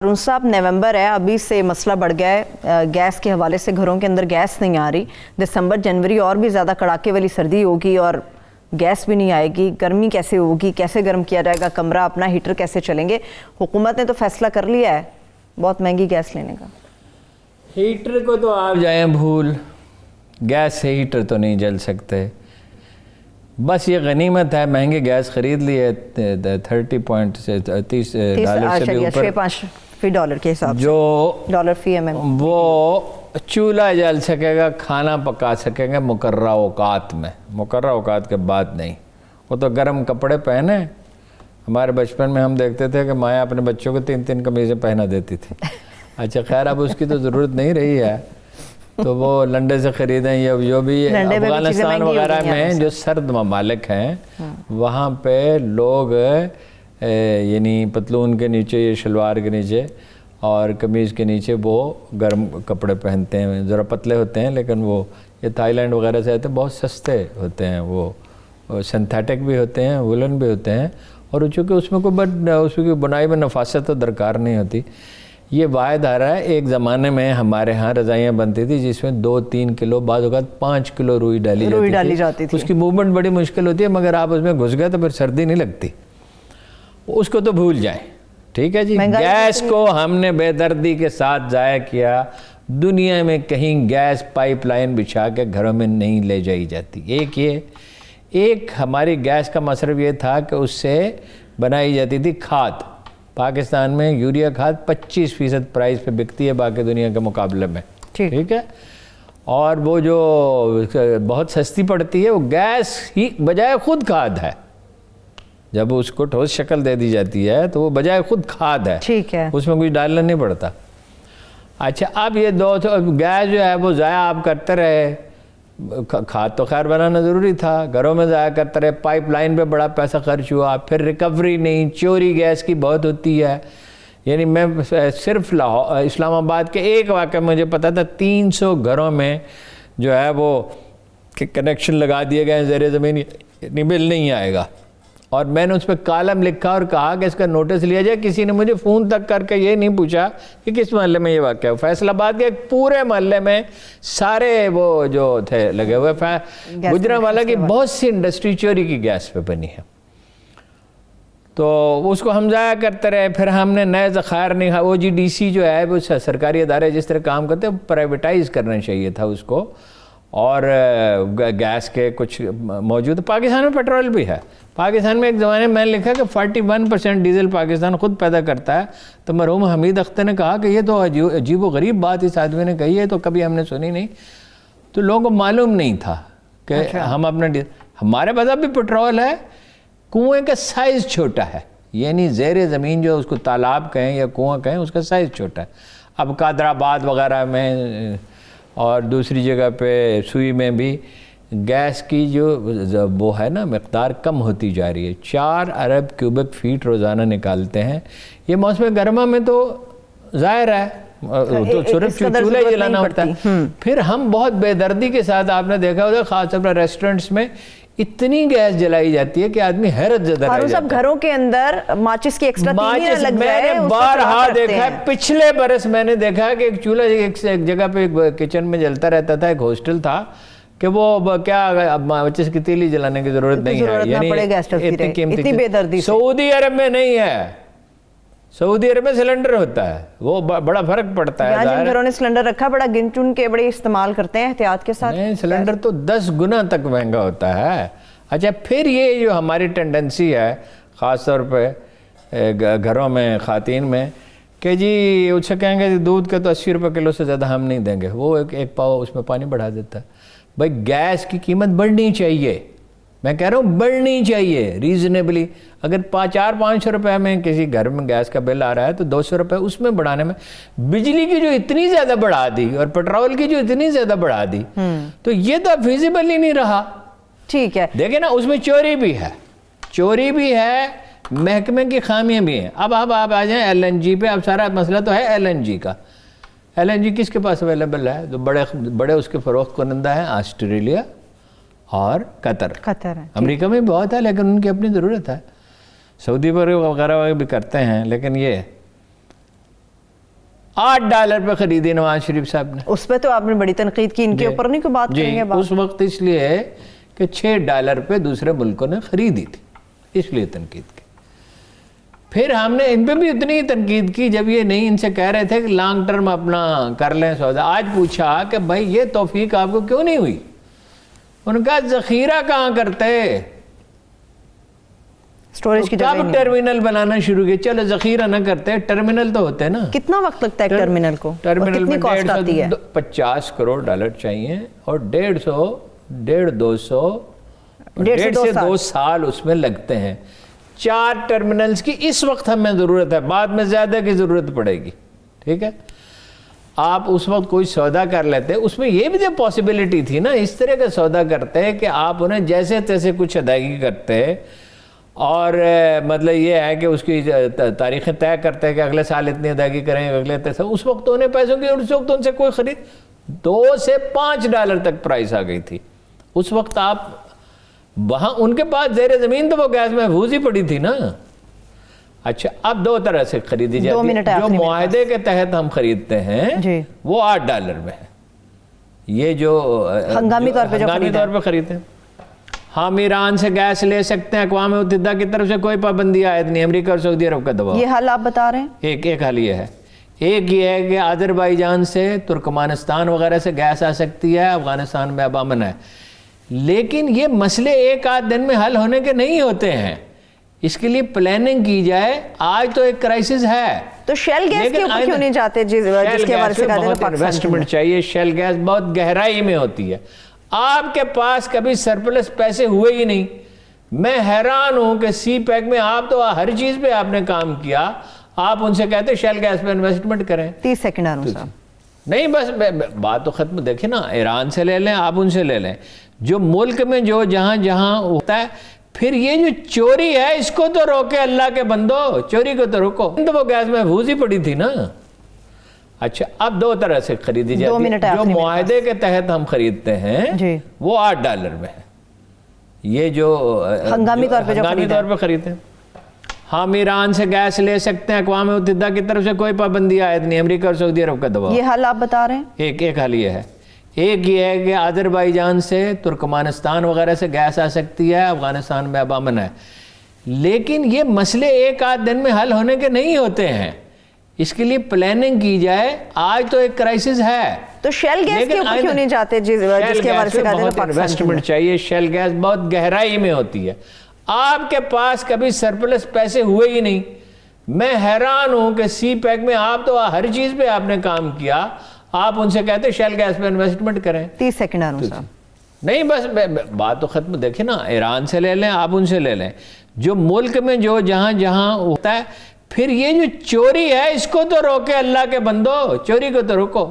हारून साहब, नवंबर है, अभी से मसला बढ़ गया है गैस के हवाले से। घरों के अंदर गैस नहीं आ रही। दिसंबर जनवरी और भी ज़्यादा कड़ाके वाली सर्दी होगी और गैस भी नहीं आएगी। गर्मी कैसे होगी, कैसे गर्म किया जाएगा कमरा अपना, हीटर कैसे चलेंगे? हुकूमत ने तो फैसला कर लिया है बहुत महंगी गैस लेने का। हीटर को तो आप जाएं भूल, गैस से हीटर तो नहीं जल सकते। बस ये गनीमत है, महंगी गैस खरीद ली है 30 डॉलर से भी ऊपर, 5 डॉलर के हिसाब से, जो डॉलर फी एमएम, वो चूल्हा जल सकेगा, खाना पका सकेंगे मुकर्रा औकात में, मुकर्रा औकात के बाद नहीं। वो तो गर्म कपड़े पहने। हमारे बचपन में हम देखते थे कि माया अपने बच्चों को 3-3 कमीज़ें पहना देती थी। अच्छा खैर अब उसकी तो ज़रूरत नहीं रही है, तो वो लंडे से ख़रीदें या जो भी अफगानिस्तान वगैरह में जो सर्द ममालिक हैं वहाँ पे लोग यानी पतलून के नीचे या शलवार के नीचे और कमीज़ के नीचे वो गर्म कपड़े पहनते हैं। ज़रा पतले होते हैं लेकिन वो ये थाईलैंड वगैरह से आते हैं, बहुत सस्ते होते हैं, वो सिंथेटिक भी होते हैं, वुलन भी होते हैं। और चूँकि उसमें उसकी बुनाई में नफासत तो दरकार नहीं होती। ये वायद आ रहा है, एक ज़माने में हमारे यहाँ रज़ाइयाँ बनती थी जिसमें 2-3 किलो, बाद होगा 5 किलो रुई डाली जाती थी। उसकी मूवमेंट बड़ी मुश्किल होती है, मगर आप उसमें घुस गए तो फिर सर्दी नहीं लगती। उसको तो भूल जाएं, ठीक है जी। गैस को हमने बेदर्दी के साथ ज़ाया किया। दुनिया में कहीं गैस पाइपलाइन बिछा के घरों में नहीं ले जाई जाती। एक हमारी गैस का मसरफ ये था कि उससे बनाई जाती थी खाद। पाकिस्तान में यूरिया खाद 25% प्राइस पे बिकती है बाकी दुनिया के मुकाबले में, ठीक है। और वो जो बहुत सस्ती पड़ती है वो गैस ही बजाय खुद खाद है। जब उसको ठोस शक्ल दे दी जाती है तो वो बजाय खुद खाद है, ठीक है, उसमें कुछ डालना नहीं पड़ता। अच्छा अब ये गैस जो है वो ज़ाया आप करते रहे। खाद तो खैर बनाना ज़रूरी था, घरों में ज़ाया करते रहे, पाइपलाइन पे बड़ा पैसा खर्च हुआ, फिर रिकवरी नहीं, चोरी गैस की बहुत होती है। यानी मैं सिर्फ इस्लामाबाद के एक वाक़े मुझे पता था 300 घरों में जो है वो कनेक्शन लगा दिए गए ज़ेरे ज़मीन, बिल नहीं आएगा। और मैंने उस पर कॉलम लिखा और कहा कि इसका नोटिस लिया जाए। किसी ने मुझे फ़ोन तक करके ये नहीं पूछा कि किस मोहल्ले में ये वाक़या है। फैसलाबाद के पूरे मोहल्ले में सारे वो जो थे लगे हुए। गुजरांवाला की बहुत सी इंडस्ट्री चोरी की गैस पे बनी है, तो उसको हम ज़ाया करते रहे। फिर हमने नए ज़खायर नहीं, OGDC जो है वो सरकारी अदारे जिस तरह काम करते हैं प्राइवेटाइज़ करना चाहिए था उसको। और गैस के कुछ मौजूद, पाकिस्तान में पेट्रोल भी है। पाकिस्तान में एक ज़माने में मैंने लिखा कि 41% डीज़ल पाकिस्तान खुद पैदा करता है। तो मरहूम हमीद अख्तर ने कहा कि ये तो अजीब व गरीब बात इस आदमी ने कही है, तो कभी हमने सुनी नहीं। तो लोगों को मालूम नहीं था कि हम अपने हमारे पास भी पेट्रोल है, कुएँ का साइज़ छोटा है, यानी ज़ेर ज़मीन जो उसको तालाब कहें या कुआँ कहें उसका साइज़ छोटा है। अब कादराबाद वगैरह में और दूसरी जगह पे सुई में भी गैस की जो वो है ना मिक़दार कम होती जा रही है। 4 अरब क्यूबिक फीट रोज़ाना निकालते हैं। ये मौसम गर्मा में तो ज़ाहिर है तो सिर्फ चूल्हा जलाना होता है। फिर हम बहुत बेदर्दी के साथ, आपने देखा होगा ख़ास तौर पर रेस्टोरेंट्स में इतनी गैस जलाई जाती है कि आदमी हैरत ज़दा रह जाता है। घरों के अंदर माचिस की एक्स्ट्रा मैंने बारहा देखा है। पिछले बरस मैंने देखा कि एक चूल्हा एक जगह पे एक किचन में जलता रहता था, एक हॉस्टल था कि वो क्या माचिस की तीली जलाने की जरूरत नहीं है, यानी इतनी बेदर्दी। सऊदी अरब में नहीं है, सऊदी अरब में सिलेंडर होता है, वो बड़ा फर्क पड़ता है। जिन घरों ने सिलेंडर रखा बड़ा गिन चुन के बड़े इस्तेमाल करते हैं एहतियात के साथ। नहीं, सिलेंडर तो 10 गुना तक महंगा होता है। अच्छा फिर ये जो हमारी टेंडेंसी है ख़ास तौर पे घरों में ख़ातीन में कि जी उससे कहेंगे दूध के तो 80 रुपये किलो से ज़्यादा हम नहीं देंगे, वो एक पाव उसमें पानी बढ़ा देता है। भाई गैस की कीमत बढ़नी चाहिए, मैं कह रहा हूँ बढ़नी चाहिए रीज़नेबली। अगर 400-500 रुपये में किसी घर में गैस का बिल आ रहा है तो 200 रुपये उसमें बढ़ाने में, बिजली की जो इतनी ज़्यादा बढ़ा दी और पेट्रोल की जो इतनी ज़्यादा बढ़ा दी, तो ये तो फिजिबल ही नहीं रहा। ठीक है, देखिए ना, उसमें चोरी भी है, महकमे की खामियाँ भी हैं। अब आप आ जाएँ LNG पे। अब सारा मसला तो है LNG का। LNG किसके पास अवेलेबल है? तो बड़े उसके फ़रोख्त कुनंदा हैं ऑस्ट्रेलिया और कतर है। अमेरिका में बहुत है लेकिन उनकी अपनी ज़रूरत है। सऊदी वगैरह भी करते हैं, लेकिन ये $8 پہ خریدی نواز شریف صاحب نے. اس پہ تو آپ نے بڑی تنقید کی, ان کے اوپر نہیں کوئی بات کریں گے؟ اس وقت اس لیے کہ $6 پہ دوسرے ملکوں نے خریدی تھی, اس لیے تنقید کی. پھر ہم نے ان پہ بھی اتنی ہی تنقید کی جب یہ نہیں ان سے کہہ رہے تھے کہ لانگ ٹرم اپنا کر لیں سودا. آج پوچھا کہ بھائی یہ توفیق آپ کو کیوں نہیں ہوئی؟ ان کا ذخیرہ کہاں کرتے, اسٹوریج کی جگہ کب ٹرمینل بنانا شروع کیا؟ چلو ذخیرہ نہ کرتے, ٹرمینل تو ہوتے نا. کتنا وقت لگتا ہے ٹرمینل کو؟ ٹرمینل میں $50 کروڑ چاہیے اور 1.5 سے 2 سال اس میں لگتے ہیں. 4 ٹرمینلز کی اس وقت ہمیں ضرورت ہے, بعد میں زیادہ کی ضرورت پڑے گی. ٹھیک ہے, آپ اس وقت کوئی سودا کر لیتے, اس میں یہ بھی تو پاسبلٹی تھی نا, اس طرح کا سودا کرتے کہ آپ انہیں جیسے تیسے کچھ ادائیگی کرتے اور مطلب یہ ہے کہ اس کی تاریخیں طے کرتے کہ اگلے سال اتنی ادائیگی کریں گے, اگلے تیسے. اس وقت تو انہیں پیسوں کی, اس وقت ان سے کوئی خرید, $2 سے $5 تک پرائس آ گئی تھی. اس وقت آپ وہاں ان کے پاس زیر زمین تو وہ گیس محفوظ ہی پڑی تھی نا. اچھا, اب 2 طرح سے خریدی جاتی ہے. جو معاہدے کے تحت ہم خریدتے ہیں وہ $8 میں ہے. یہ جو ہنگامی طور پہ خریدتے ہیں, ہم ایران سے گیس لے سکتے ہیں, اقوام متحدہ کی طرف سے کوئی پابندی عائد نہیں, امریکہ اور سعودی عرب کا دباؤ. یہ حل آپ بتا رہے ہیں؟ ایک حل یہ ہے. ایک یہ ہے کہ آذربائیجان سے, ترکمانستان وغیرہ سے گیس آ سکتی ہے, افغانستان میں اب امن ہے. لیکن یہ مسئلے ایک آدھ دن میں حل ہونے کے نہیں ہوتے ہیں, اس کے لیے پلاننگ کی جائے. آج تو ایک کرائسس ہے, تو شیل گیس کے اوپر کیوں نہیں جاتے جس کے حوالے سے کہتے ہیں بہت انویسٹمنٹ چاہیے. شیل گیس بہت گہرائی میں ہوتی ہے, آپ کے پاس کبھی سرپلس پیسے ہوئے ہی نہیں. میں حیران ہوں کہ سی پیک میں آپ تو ہر چیز پہ آپ نے کام کیا, آپ ان سے کہتے شیل گیس پہ انویسٹمنٹ کریں. 30 سیکنڈ ہارون صاحب. نہیں بس بات تو ختم. دیکھیں نا, ایران سے لے لیں, آپ ان سے لے لیں, جو ملک میں جو جہاں ہوتا ہے. پھر یہ جو چوری ہے اس کو تو روکے اللہ کے بندو, چوری کو تو روکو. تو وہ گیس محفوظ ہی پڑی تھی نا. اچھا, اب 2 طرح سے خریدی جاتی ہے. جو معاہدے کے تحت ہم خریدتے ہیں وہ $8 میں ہے. یہ جو ہنگامی طور پہ خریدتے ہیں, ہم ایران سے گیس لے سکتے ہیں, اقوام متحدہ کی طرف سے کوئی پابندی عائد نہیں, امریکہ اور سعودی عرب کا دباؤ. یہ حل آپ بتا رہے ہیں؟ ایک حل یہ ہے. ایک یہ ہے کہ آذربائیجان سے, ترکمانستان وغیرہ سے گیس آ سکتی ہے, افغانستان میں اب امن ہے. لیکن یہ مسئلے ایک آدھ دن میں حل ہونے کے نہیں ہوتے ہیں, اس کے لیے پلاننگ کی جائے. آج تو ایک کرائسس ہے, تو شیل گیس کے اوپر کیوں نہیں جاتے جس کے حوالے سے کہتے ہیں بہت انویسٹمنٹ چاہیے. شیل گیس بہت گہرائی میں ہوتی ہے, آپ کے پاس کبھی سرپلس پیسے ہوئے ہی نہیں. میں حیران ہوں کہ سی پیک میں آپ تو ہر چیز پہ آپ نے کام کیا, آپ ان سے کہتے شیل گیس پہ انویسٹمنٹ کریں. 30 سیکنڈ ہارون صاحب. نہیں بس بات تو ختم. دیکھیں نا, ایران سے لے لیں, آپ ان سے لے لیں, جو ملک میں جو جہاں ہوتا ہے. پھر یہ جو چوری ہے اس کو تو روکے اللہ کے بندو, چوری کو تو روکو.